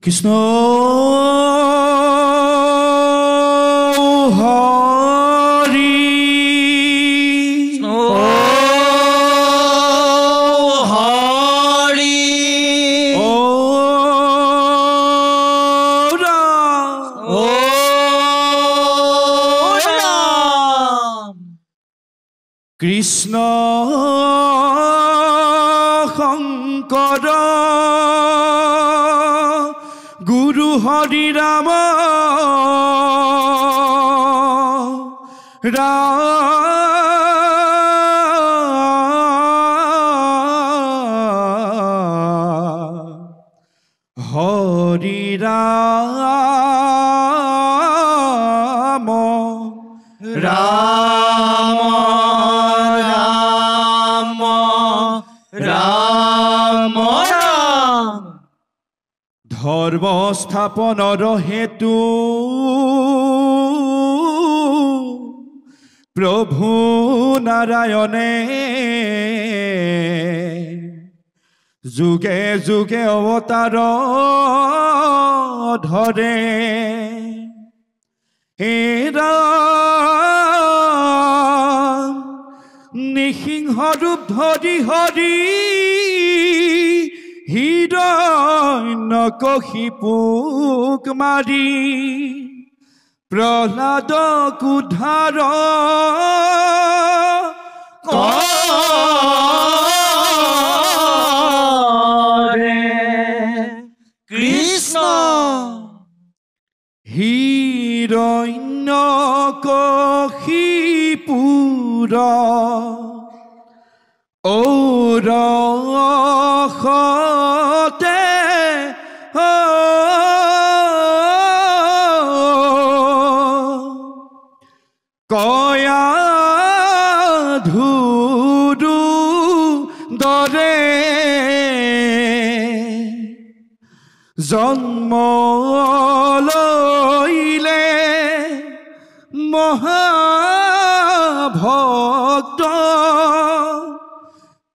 কৃষ্ণ হৰি হৰি ও ৰাম কৃষ্ণ শংকৰ গুৰু হৰি ৰাম হৰি ৰাম ৰাম ৰাম ৰাম ৰাম ধৰ্ম স্থাপনৰ হেতু প্ৰভু নাৰায়ণে যুগে যুগে অৱতাৰ ধৰে হে ৰাম নিসিংহ ৰূপ ধৰি হৰি হিৰণ্যকশিপুক মাৰি প্ৰহ্লাদক উদ্ধাৰ কৰে কৃষ্ণ হিৰণ্যকশিপুৰ ঔৰসতে কয়া ধুৰু দৰে জন্ম লৈলে মহাভক্ত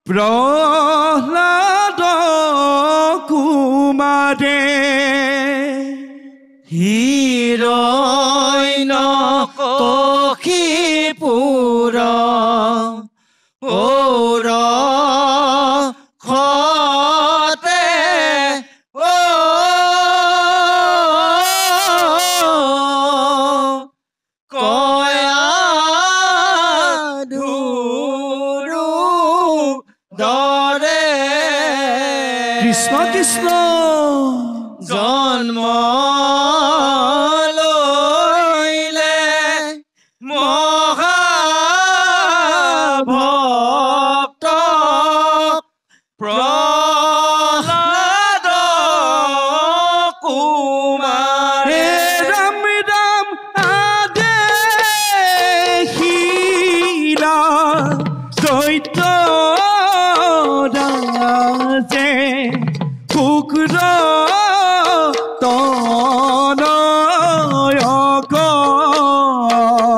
প্ৰহ্লাদ কুমাৰে হিৰণ্যকশিপুৰ ঔৰসতে কয়া ধুৰু দৰে কৃষ্ণ কৃষ্ণ জন্ম লৈলে মহাভক্ত প্ৰহ্লাদ কুমাৰে ৰাম ৰাম আদেশিলা দৈত্য ৰাজে শুক্ৰ তনয়ক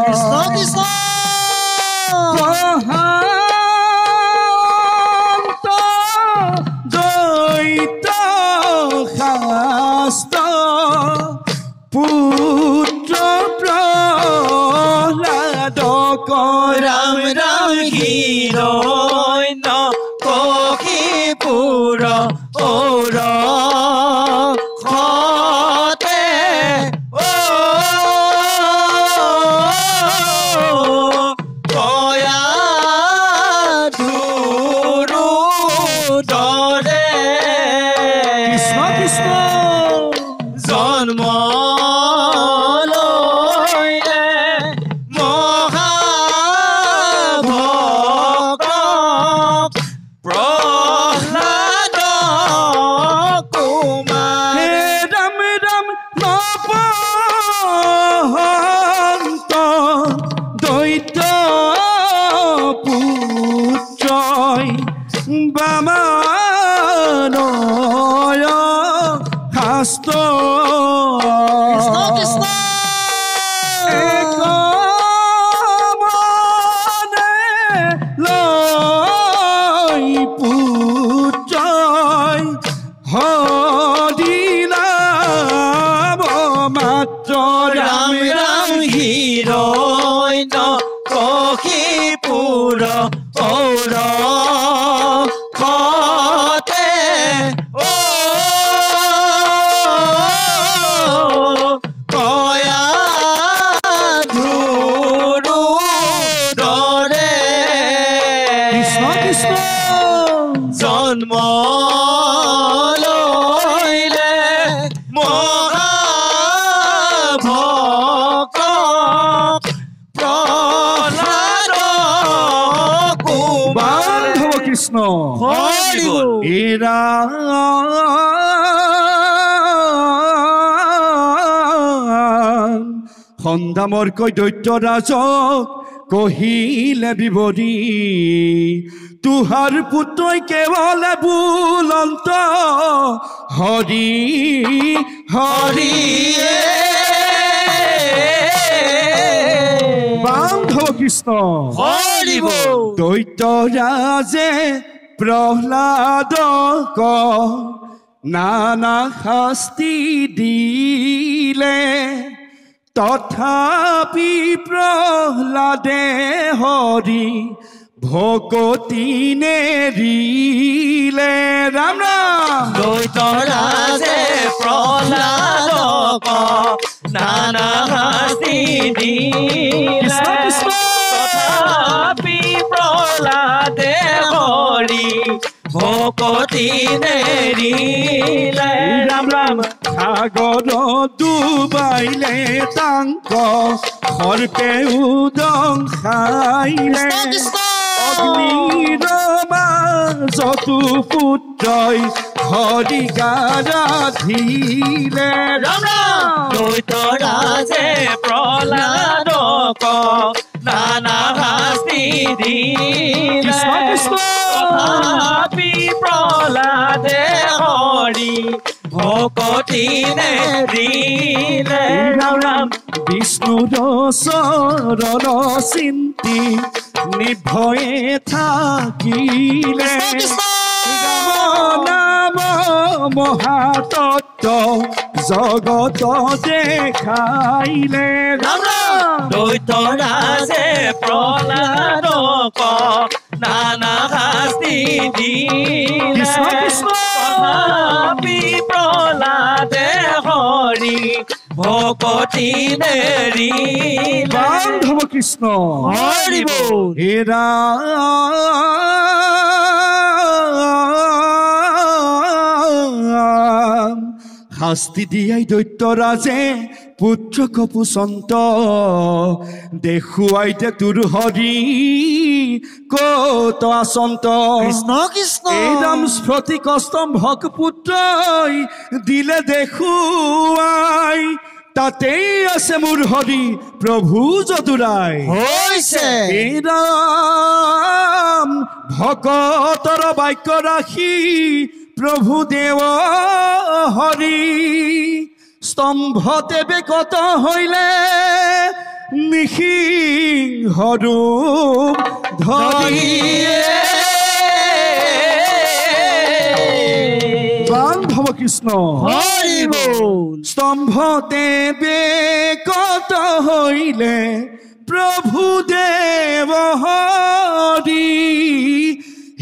কৃষ্ণ কৃষ্ণ প্ৰশান্ত দৈত্য শাস্ত্ৰ পুত্ৰ প্ৰহ্লাদক ৰাম ৰাম হিৰণ্যকশিপুৰ ঔৰসতে কয়া ধুৰু দৰে কৃষ্ণ কৃষ্ণ জন্ম লৈলে মহাভক্ত প্ৰহ্লাদ কুমাৰে ৰাম ৰাম নপহন্ত দৈত্য পুত্ৰই বামানয় শাস্ত্ৰ কৃষ্ণ কৃষ্ণ একমনে লৈ পুত্ৰই হৰি নাম এৰা সন্ধামৰকৈ দৈত্যৰাজক কহিলে বিৱৰি তুহাৰ পুত্ৰই কেৱল বুলন্ত হৰি হৰি বান্ধৱ কৃষ্ণ দৈত্যৰাজে প্ৰহ্লাদক নানা শাস্তি দিলে তথাপি প্ৰহ্লাদে হৰি ভকতি নেৰিলে ৰাম ৰাম দৈত্যৰাজে প্ৰহ্লাদক নানা শাস্তি দিলে তথাপি প্ৰহ্লাদে হৰি ভকতি নেৰিলে ৰাম ৰাম সাগৰ ডুবাইলে তাংক সৰ্পে উদংসাইলে অগ্নিৰ মাজতো পুত্ৰই হৰি গাৰাধিলে ৰাম ৰাম দৈত্যৰাজে প্ৰহ্লাদক নানা শাস্তি দিলে তথাপি প্ৰহ্লাদে হৰি ভকতি নেৰিলে ৰাম ৰাম বিষ্ণুৰ চৰণ চিন্তি নিভয়ে থাকিলে ৰাম নাম মহাতত্ব জগত দেখাইলে ৰাম ৰাম দৈত্যৰাজে প্ৰহ্লাদক নানা শাস্তি দিলে তথাপি প্ৰহ্লাদে হৰি ভকতি নেৰিলে বান্ধৱ কৃষ্ণ হৰি বল হেৰা শাস্তি দিয়াই দৈত্যৰাজে পুত্ৰক পুচন্ত দেখুৱাইতে তোৰ হৰি কত আচন্ত কৃষ্ণ কৃষ্ণ এই নাম স্ফৃতি কস্তম্ভক পুত্ৰই দিলে দেখুৱাই তাতেই আছে মোৰ হৰি প্ৰভু যদুৰাই হৈছে এই ৰাম ভকতৰ বাক্য ৰাখি প্ৰভু দেৱ হৰি স্তম্ভতে বেকত হইলে নিসিংহ ৰূপ ধৰি বান্ধৱ কৃষ্ণ হৰি বল স্তম্ভতে বেকত হইলে প্ৰভু দেৱ হৰি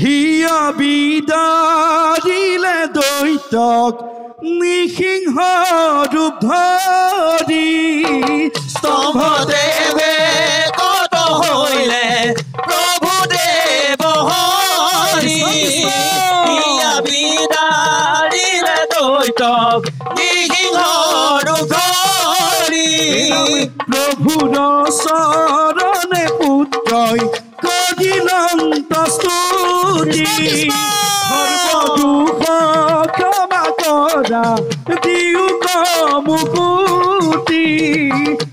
হিয়া বিদাৰিলে দৈত্যক নিসিংহ ৰূপ ধৰি স্তম্ভতে বেকত হইলে প্ৰভু দেৱ হৰি হিয়া বিদাৰিলে দৈত্যক নিসিংহ ৰূপ ধৰি প্ৰভুৰ চৰণে পুত্ৰই কৰিলন্ত স্তুতি সৰ্বদুখ ক্ষমা কৰা দিয়ক মুকুতি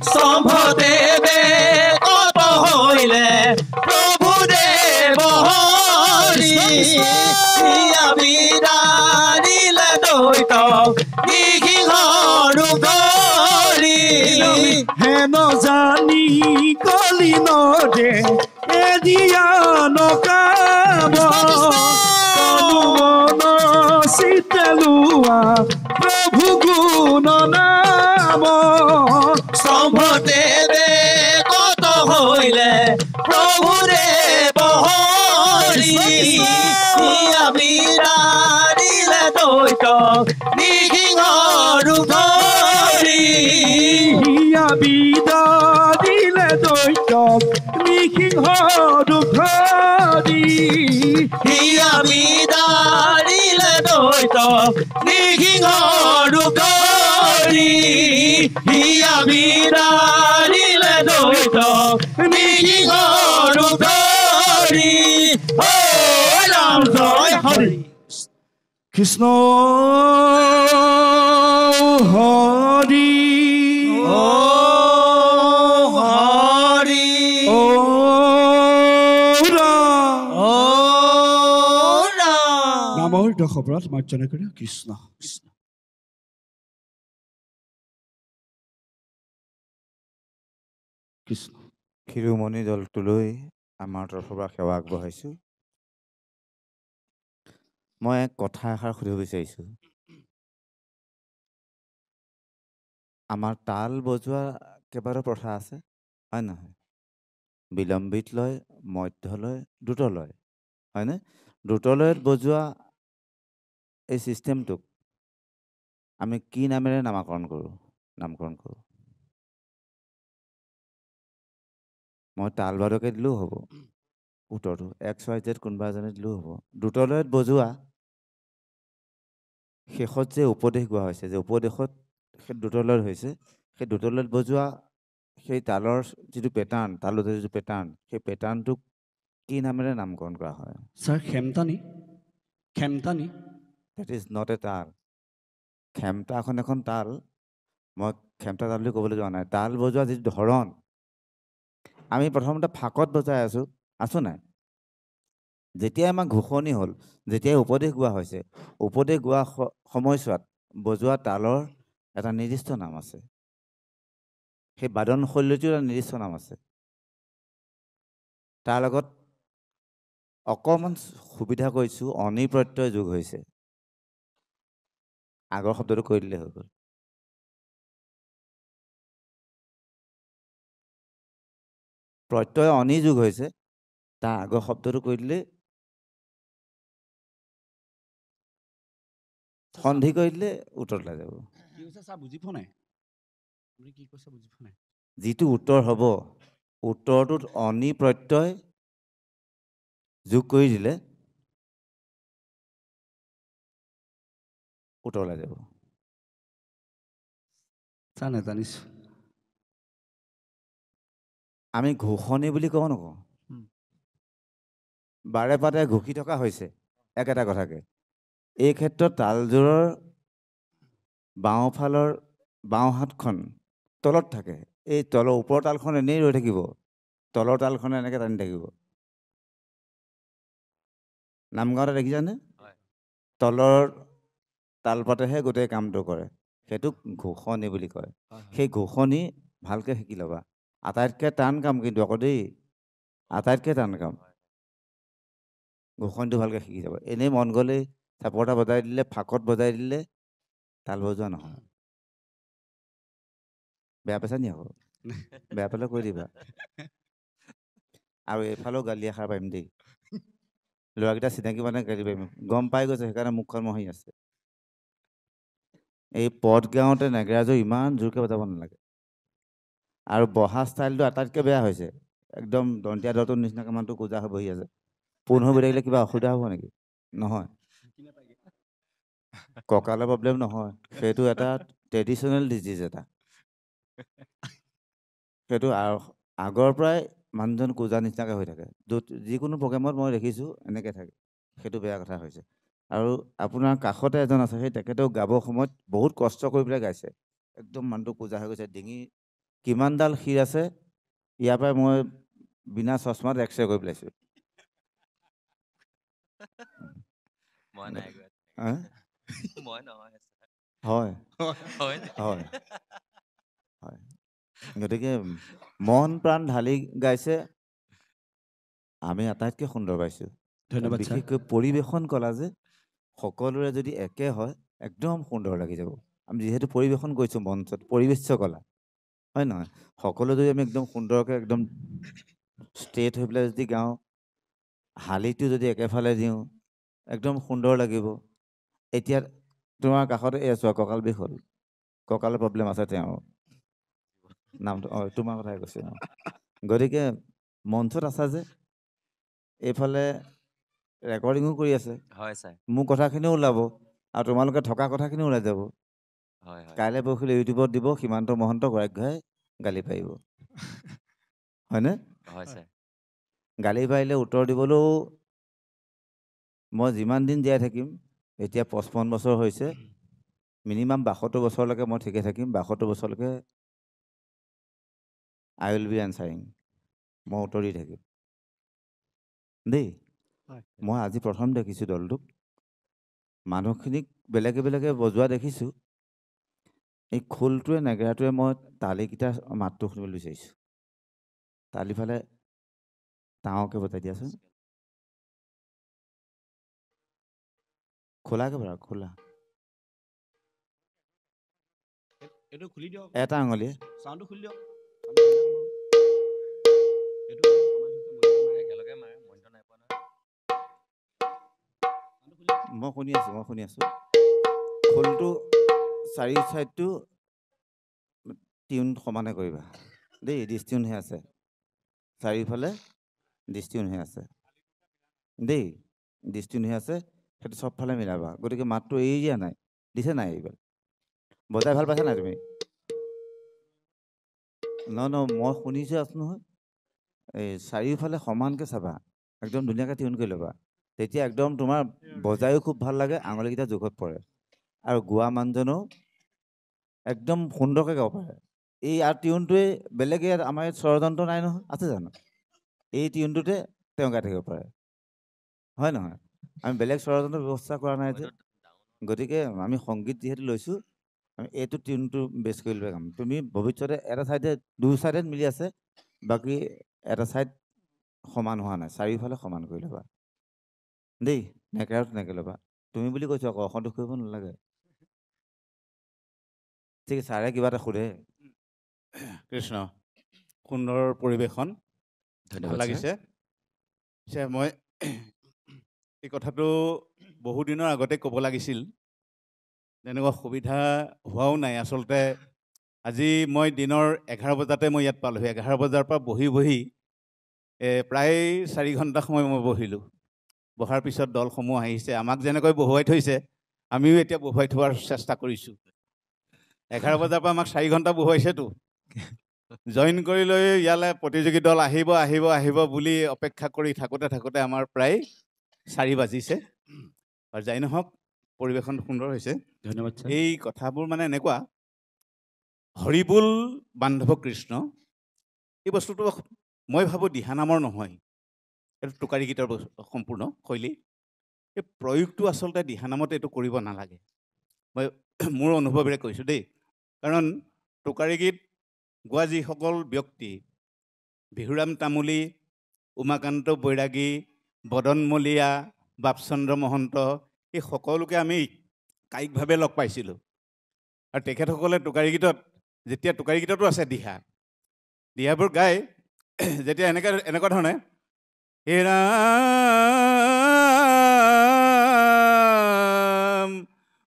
স্তম্ভতে বেকত হইলে প্ৰভু দেৱ হৰি হিয়া বিদাৰিলে দৈত্যক নিসিংহ ৰূপ ধৰি হেন জানি কলি নদে এদিয়া নকাব মন চিতেলুৱা প্ৰভু গুণ নাম স্তম্ভতে বেকত হইলে প্ৰভু দেৱ হৰি হিয়া বিদাৰিলে দৈত্যক নিসিংহ ৰূপ ধৰি হিয়া বিদাৰিলে দৈত্যক নিসিংহ ৰূপ ধৰি হিয়া বিদাৰিলে দৈত্যক নিসিংহ ৰূপ ধৰি হিয়া বিদাৰিলে দৈত্যক নিসিংহ ৰূপ ধৰি ৰাম জয় হৰি কৃষ্ণ হৰি ও হৰি ও ৰাম ও ৰাম নামৰ দশ অপৰাধ মাৰ্জনা কৰি কৃষ্ণ কৃষ্ণ কৃষ্ণ শিৰোমণি দলটোলৈ আমাৰ তৰফৰ পৰা সেৱা আগবঢ়াইছোঁ মই এক কথা এষাৰ সুধিব বিচাৰিছোঁ আমাৰ তাল বজোৱা কেইবাটাও প্ৰথা আছে হয় নহয় বিলম্বিত লয় মধ্য লয় দ্ৰুত লয় হয়নে দ্ৰুতলয়ত বজোৱা এই ছিষ্টেমটোক আমি কি নামেৰে নামকৰণ কৰোঁ মই তালবাদকে দিলেও হ'ব উত্তৰটো XYZ কোনোবা এজনে দিলেও হ'ব দ্ৰুতলয়ত বজোৱা শেষত যে উপদেশ গোৱা হৈছে যে উপদেশত সেই দ্ৰুতলয়ত হৈছে সেই দ্ৰুতলয়ত বজোৱা সেই তালৰ যিটো পেটাৰ্ণ তালৰ যিটো পেটাৰ্ণ সেই পেটাৰ্ণটোক কি নামেৰে নামকৰণ কৰা হয় ছাৰ খেমটানি that is not a taal Khemta এখন তাল মই খেমটা তাল বুলি ক'বলৈ যোৱা নাই তাল বজোৱা যিটো ধৰণ আমি প্ৰথমতে ফাকত বজাই আছো নাই যেতিয়াই আমাৰ ঘোষণি হ'ল যেতিয়াই উপদেশ গোৱা হৈছে উপদেশ গোৱা সময়ছোৱাত বজোৱা তালৰ এটা নিৰ্দিষ্ট নাম আছে সেই বাদন শৈলীটোৰ এটা নিৰ্দিষ্ট নাম আছে তাৰ লগত অকণমান সুবিধা কৰিছোঁ অনিপ্ৰত্যয় যোগ হৈছে আগৰ শব্দটো কৈ দিলে হৈ গ'ল প্ৰত্যয় অনিযোগ হৈছে তাৰ আগৰ শব্দটো কৈ দিলে সন্ধি কৰি দিলে উত্তৰ ওলাই যাব কি কৈছে ছাৰ বুজি পোৱা নাই আপুনি কি কৈছে বুজি পোৱা নাই যিটো উত্তৰ হ'ব উত্তৰটোত অনি প্ৰত্যয় যোগ কৰি দিলে উত্তৰ ওলাই যাব ছাৰ নাজানিছোঁ আমি ঘোষণি বুলি কওঁ নকওঁ বাৰে পাতে ঘোষি থকা হৈছে একেটা কথাকে এই ক্ষেত্ৰত তালযোৰৰ বাওঁফালৰ বাওঁ হাতখন তলত থাকে এই তলৰ ওপৰৰ তালখন এনেই ৰৈ থাকিব তলৰ তালখনে এনেকৈ টানি থাকিব নামগাঁৱতে দেখিছানে তলৰ তালপাতেহে গোটেই কামটো কৰে সেইটোক ঘোষণি বুলি কয় সেই ঘোষণি ভালকৈ শিকি ল'বা আটাইতকৈ টান কাম কিন্তু আকৌ দেই আটাইতকৈ টান কাম ঘোষণিটো ভালকৈ শিকি যাব এনেই মন গ'লেই চাপৰটা বজাই দিলে ফাকত বজাই দিলে তাল বজোৱা নহয় বেয়া পাইছা নি আকৌ বেয়া পালে কৈ দিবা আৰু এইফালেও গালি এষাৰ পাৰিম দেই ল'ৰাকেইটা চিনাকি মানে গালি পাৰিম গম পাই গৈছে সেইকাৰণে মুখখন মহি আছে এই পদ গাঁৱতে নেগেৰাযোৰ ইমান জোৰকৈ বজাব নালাগে আৰু বহা ষ্টাইলটো আটাইতকৈ বেয়া হৈছে একদম দন্তীয়া দহটোৰ নিচিনাকৈ মানুহটো কোজা হৈ বহি আছে পোন হৈ বহি থাকিলে কিবা অসুবিধা হ'ব নেকি নহয় কঁকালৰ প্ৰব্লেম নহয় সেইটো এটা ট্ৰেডিশ্যনেল ডিজিজ এটা সেইটো আগৰ পৰাই মানুহজন কোজা নিচিনাকৈ হৈ থাকে যিকোনো প্ৰগ্ৰেমত মই দেখিছোঁ এনেকৈ থাকে সেইটো বেয়া কথা হৈছে আৰু আপোনাৰ কাষতে এজন আছে সেই তেখেতেও গাবৰ সময়ত বহুত কষ্ট কৰি পেলাই গাইছে একদম মানুহটো কোজা হৈ গৈছে ডিঙি কিমানডাল শিৰ আছে ইয়াৰ পৰাই মই বিনা চশমাত এক্সৰে কৰি পেলাইছোঁ হয় হয় হয় গতিকে মন প্ৰাণ ঢালি গাইছে আমি আটাইতকৈ সুন্দৰ পাইছোঁ ধন্যবাদ ছাৰ বিশেষকৈ পৰিৱেশন কলা যে সকলোৰে যদি একে হয় একদম সুন্দৰ লাগি যাব আমি যিহেতু পৰিৱেশন কৰিছোঁ মঞ্চত পৰিৱেশ্য কলা হয় নহয় সকলো যদি আমি একদম সুন্দৰকৈ একদম ষ্ট্ৰেট হৈ পেলাই যদি গাওঁ হালিটো যদি একেফালে দিওঁ একদম সুন্দৰ লাগিব এতিয়া তোমাৰ কাষতে এই আছোঁ কঁকাল বিষ হ'ল কঁকালৰ প্ৰব্লেম আছে তেওঁৰ নামটো তোমাৰ কথাই কৈছে গতিকে মঞ্চত আছা যে এইফালে ৰেকৰ্ডিঙো কৰি আছে মোৰ কথাখিনিও ওলাব আৰু তোমালোকে থকা কথাখিনিও ওলাই যাব কাইলৈ পৰহিলৈ ইউটিউবত দিব সীমান্ত মহন্ত গৰাকীয়ে গালি পাৰিব হয়নে গালি পাৰিলে উত্তৰ দিবলৈও মই যিমান দিন জীয়াই থাকিম, এতিয়া 55 বছৰ হৈছে, মিনিমাম 72 বছৰলৈকে মই ঠিকে থাকিম। 72 বছৰলৈকে আই উইল বি এনচাৰিং, মই উত্তৰি থাকিম দেই। মই আজি প্ৰথম দেখিছোঁ দলটোক, মানুহখিনিক বেলেগে বেলেগে বজোৱা দেখিছোঁ। এই খোলটোৱে নেগেৰাটোৱে মই তালিকেইটাৰ মাতটো শুনিবলৈ বিচাৰিছোঁ। তালিফালে ডাঙৰকৈ বজাই দিয়াচোন, খোলাকৈ বজা, খোলা এইটো খুলি দিয়ক, এটা আঙুলিয়ে। চাউণ্ডটো খুলি দিয়ক। মই শুনি আছোঁ, মই শুনি আছোঁ। খোলটো চাৰি চাইডটো টিউন সমানে কৰিবা দেই। ডিষ্টিউন হৈ আছে, চাৰিওফালে ডিষ্টিউন হৈ আছে দেই, ডিষ্টিউন হৈ আছে, সেইটো চবফালে মিলাবা। গতিকে মাতটো এৰি দিয়া নাই, দিছে নাই? এইবাৰ বজাই ভাল পাইছা নাই তুমি? মই শুনিছোঁ আছোঁ নহয়। এই চাৰিওফালে সমানকৈ চাবা, একদম ধুনীয়াকৈ টিউন কৰি ল'বা। তেতিয়া একদম তোমাৰ বজায়ো খুব ভাল লাগে, আঙুলিকেইটা জোখত পৰে, আৰু গোৱা মানুহজনেও একদম সুন্দৰকৈ গাব পাৰে। এই আৰু টিউনটোৱে বেলেগে আমাৰ ইয়াত স্বৰযন্ত্ৰ নাই নহয়, আছে জানো? এই টিউনটোতে তেওঁ গাই থাকিব পাৰে, হয় নহয়? আমি বেলেগ স্বৰযন্ত্ৰ ব্যৱস্থা কৰা নাই যে। গতিকে আমি সংগীত যিহেতু লৈছোঁ, আমি এইটো টিউনটো বেছ কৰি লৈ গাম। তুমি ভৱিষ্যতে এটা ছাইডে, দুই ছাইডে মিলি আছে, বাকী এটা ছাইড সমান হোৱা নাই, চাৰিওফালে সমান কৰি ল'বা দেই। নেকেৰাও তেনেকৈ ল'বা। তুমি বুলি কৈছোঁ আকৌ, অসন্তোষ কৰিব নালাগে। ঠিক আছে, ছাৰে কিবা এটা সোধে। কৃষ্ণ, সুন্দৰ পৰিৱেশন, ভাল লাগিছে। পিছে মই এই কথাটো বহুদিনৰ আগতে ক'ব লাগিছিল, তেনেকুৱা সুবিধা হোৱাও নাই। আচলতে আজি মই দিনৰ 11 বজাতে মই ইয়াত পালোঁহি। 11 বজাৰ পৰা বহি বহি প্ৰায় 4 ঘণ্টা সময় মই বহিলোঁ। বহাৰ পিছত দলসমূহ আহিছে, আমাক যেনেকৈ বহুৱাই থৈছে আমিও এতিয়া বহুৱাই থোৱাৰ চেষ্টা কৰিছোঁ। 11 বজাৰ পৰা আমাক 4 ঘণ্টা বহুৱাইছেতো। জইন কৰি লৈ ইয়ালৈ প্ৰতিযোগী দল আহিব আহিব আহিব বুলি অপেক্ষা কৰি থাকোঁতে থাকোঁতে আমাৰ প্ৰায় 4 বাজিছে। আৰু যাই নহওক, পৰিৱেশন সুন্দৰ হৈছে। ধন্যবাদ ছাৰ। এই কথাবোৰ মানে এনেকুৱা, হৰিবোল বান্ধৱ কৃষ্ণ, এই বস্তুটো মই ভাবোঁ দিহানামৰ নহয়, এইটো টোকাৰী গীতৰ সম্পূৰ্ণ শৈলী। এই প্ৰয়োগটো আচলতে দিহানামত এইটো কৰিব নালাগে, মই মোৰ অনুভৱেৰে কৈছোঁ দেই। কাৰণ টোকাৰী গীত গোৱা যিসকল ব্যক্তি, ভিহুৰাম তামুলী, উমাকান্ত বৈৰাগী, বদন মলীয়া, বাপচন্দ্ৰ মহন্ত, এই সকলোকে আমি কায়িকভাৱে লগ পাইছিলোঁ। আৰু তেখেতসকলে টোকাৰী গীতত, যেতিয়া টোকাৰী গীততো আছে দিহা, দিহাবোৰ গাই যেতিয়া এনেকুৱা ধৰণে, হে ৰাম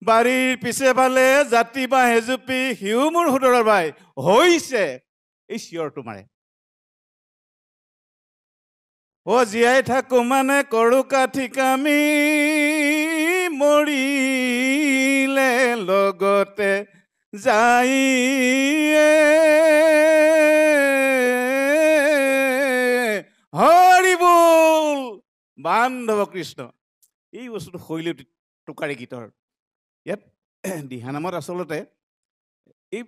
বাৰীৰ পিছে ফালে জাতি বাঁহে জুপি সিও মোৰ সোঁতৰৰ বাই হৈছে, এই চিঞৰটো মাৰে। জীয়াই থাকো মানে কৰো কাঠি কামি, মৰিলে লগতে যাই হৰিবোল বান্ধৱ কৃষ্ণ। এই বস্তুটো শৈলী টোকাৰী গীতৰ। ইয়াত দিহানামত আচলতে এই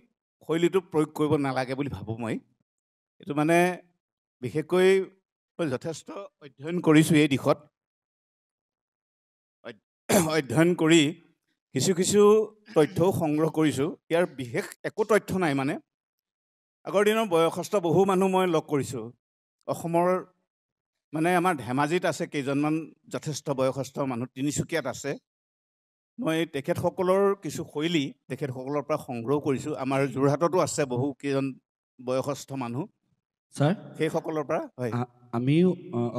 শৈলীটো প্ৰয়োগ কৰিব নালাগে বুলি ভাবোঁ মই। এইটো মানে বিশেষকৈ মই যথেষ্ট অধ্যয়ন কৰিছোঁ এই দিশত। অধ্যয়ন কৰি কিছু কিছু তথ্যও সংগ্ৰহ কৰিছোঁ। ইয়াৰ বিশেষ একো তথ্য নাই, মানে আগৰ দিনৰ বয়সস্থ বহু মানুহ মই লগ কৰিছোঁ। অসমৰ মানে আমাৰ ধেমাজিত আছে কেইজনমান যথেষ্ট বয়সস্থ মানুহ, তিনিচুকীয়াত আছে। মই তেখেতসকলৰ কিছু শৈলী তেখেতসকলৰ পৰা সংগ্ৰহ কৰিছোঁ। আমাৰ যোৰহাটতো আছে বহু কেইজন বয়সস্থ মানুহ, ছাৰ, সেইসকলৰ পৰা। হয়, আমিও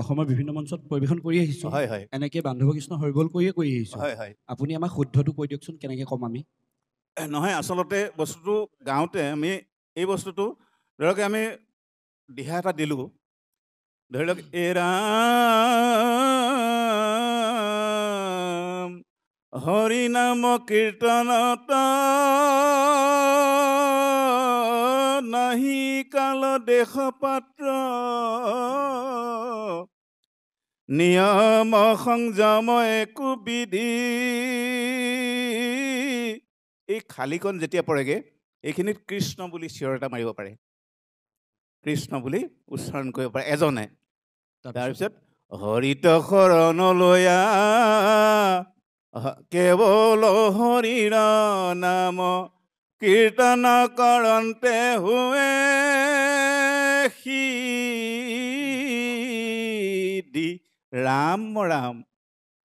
অসমৰ বিভিন্ন মঞ্চত পৰিৱেশন কৰি আহিছোঁ। হয় হয় এনেকৈ বান্ধৱ কৃষ্ণ হৰিবোল কৰিয়ে কৰি আহিছোঁ। হয় হয়। আপুনি আমাক শুদ্ধটো কৈ দিয়কচোন, কেনেকৈ ক'ম আমি? নহয়, আচলতে বস্তুটো গাওঁতে আমি এই বস্তুটো ধৰক আমি দিহা এটা দিলোঁ, ধৰি লওক এ ৰাম হৰি নাম কীৰ্তনত নাহি কাল দেশ পাত্ৰ, নিয়ম সংযম একো বিধি এই খালীকণ যেতিয়া পৰেগে এইখিনিত কৃষ্ণ বুলি চিঞৰ এটা মাৰিব পাৰে কৃষ্ণ বুলি উচ্চাৰণ কৰিব পাৰে এজনে তাৰপিছত হৰিত শৰণলৈয়া কেৱল হৰিৰ নাম কীৰ্তন কৰন্তে হুৱে সিদ্ধি ৰাম ৰাম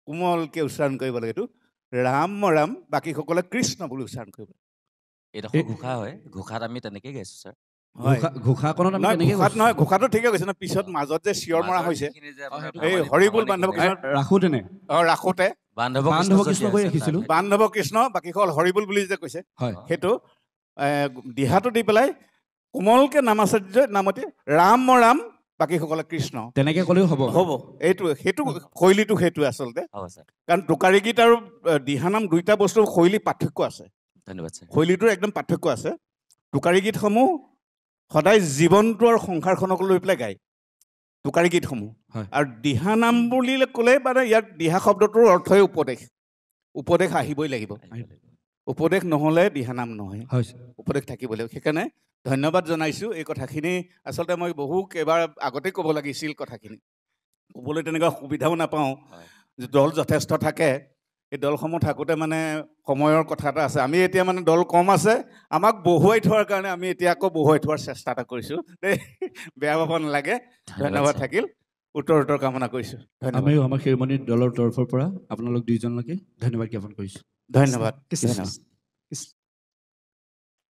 কোমলকে উচ্চাৰণ কৰিব লাগে এইটো ৰাম ৰাম বাকীসকলে কৃষ্ণ বুলি উচ্চাৰণ কৰিব এইডোখৰ ঘোষা হয় ঘোষাত আমি তেনেকেই গাইছোঁ ছাৰ ঘোষাকণত আমি নহয় তেনেকৈ ঘোষাত নহয় ঘোষাটো ঠিকে কৈছে ন পিছত মাজত যে চিঞৰ মৰা হৈছে এই হৰিবোল বান্ধৱ কৃষ্ণ ৰাখো তেনে ৰাখোতে বান্ধৱ কৃষ্ণ কৰি ৰাখিছিলোঁ বান্ধৱ কৃষ্ণ বাকীসকল হৰিবোল বুলি যে কৈছে হয় সেইটো দিহাটো দি পেলাই কোমলকে নামাচাৰ্য নামতে ৰাম ৰাম বাকীসকলে কৃষ্ণ তেনেকৈ ক'লেও হ'ব হ'ব এইটো সেইটো শৈলীটো সেইটোৱে আচলতে কাৰণ টোকাৰী গীত আৰু দিহানাম দুইটা বস্তুৰ শৈলী পাৰ্থক্য আছে ধন্যবাদ ছাৰ শৈলীটোৰ একদম পাৰ্থক্য আছে টোকাৰী গীতসমূহ সদায় জীৱনটো আৰু সংসাৰখনক লৈ পেলাই গায় টোকাৰী গীতসমূহ আৰু দিহানাম বুলি ক'লে মানে ইয়াত দিহা শব্দটোৰ অৰ্থই উপদেশ উপদেশ আহিবই লাগিব উপদেশ নহ'লে দিহানাম নহয় উপদেশ থাকিব লাগিব সেইকাৰণে ধন্যবাদ জনাইছোঁ এই কথাখিনি আচলতে মই বহু কেইবাৰ আগতেই ক'ব লাগিছিল কথাখিনি ক'বলৈ তেনেকুৱা সুবিধাও নাপাওঁ দল যথেষ্ট থাকে এই দলসমূহ থাকোঁতে মানে সময়ৰ কথা এটা আছে আমি এতিয়া মানে দল কম আছে আমাক বহুৱাই থোৱাৰ কাৰণে আমি এতিয়া আকৌ বহুৱাই থোৱাৰ চেষ্টা এটা কৰিছোঁ দেই বেয়া পাব নালাগে ধন্যবাদ থাকিল উত্তৰ কামনা কৰিছোঁ আমিও আমাৰ শিৰোমণি দলৰ তৰফৰ পৰা আপোনালোক দুইজনলৈকে ধন্যবাদ জ্ঞাপন কৰিছোঁ ধন্যবাদ